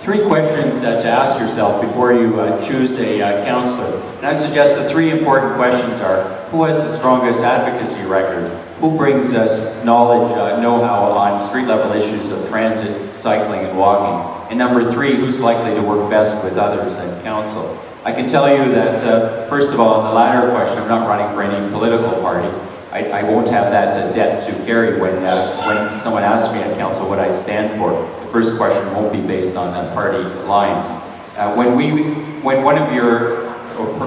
three questions to ask yourself before you choose a counselor. And I'd suggest the three important questions are, who has the strongest advocacy record? Who brings us knowledge, know-how on street-level issues of transit, cycling, and walking? And number three, who's likely to work best with others in council? I can tell you that, first of all, on the latter question, I'm not running for any political party. I won't have that debt to carry when someone asks me at council what I stand for. The first question won't be based on party lines. When one of your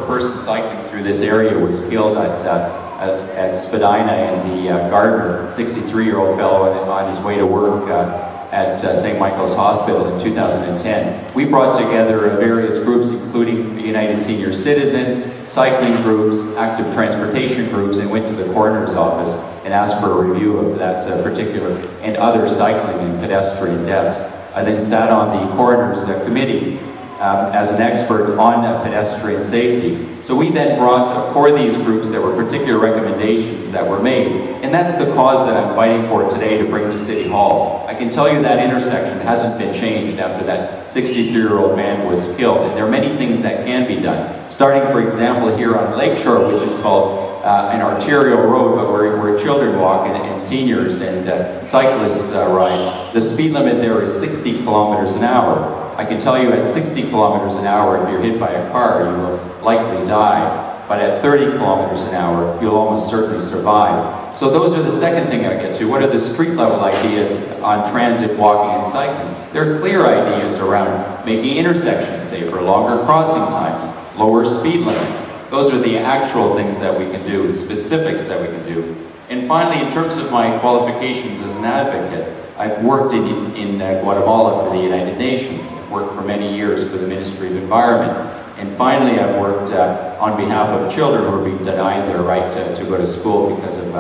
person cycling through this area was killed at Spadina in the Gardner, 63-year-old fellow on his way to work at St. Michael's Hospital in 2010. We brought together various groups, including the United Senior Citizens, cycling groups, active transportation groups, and went to the coroner's office and asked for a review of that particular and other cycling and pedestrian deaths. I then sat on the coroner's committee as an expert on pedestrian safety. So we then brought, for these groups, there were particular recommendations that were made, and that's the cause that I'm fighting for today to bring to City Hall. I can tell you that intersection hasn't been changed after that 63-year-old man was killed, and there are many things that can be done. Starting, for example, here on Lakeshore, which is called an arterial road, but where children walk and seniors and cyclists ride. The speed limit there is 60 kilometers an hour. I can tell you at 60 kilometers an hour, if you're hit by a car, you will likely die. But at 30 kilometers an hour, you'll almost certainly survive. So those are the second thing I get to. What are the street level ideas on transit, walking, and cycling? There are clear ideas around making intersections safer, longer crossing times, lower speed limits. Those are the actual things that we can do, specifics that we can do. And finally, in terms of my qualifications as an advocate, I've worked in Guatemala for the United Nations. I've worked for many years for the Ministry of Environment. And finally, I've worked on behalf of children who are being denied their right to go to school because of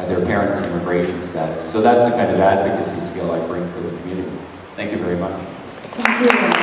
their parents' immigration status. So that's the kind of advocacy skill I bring for the community. Thank you very much. Thank you.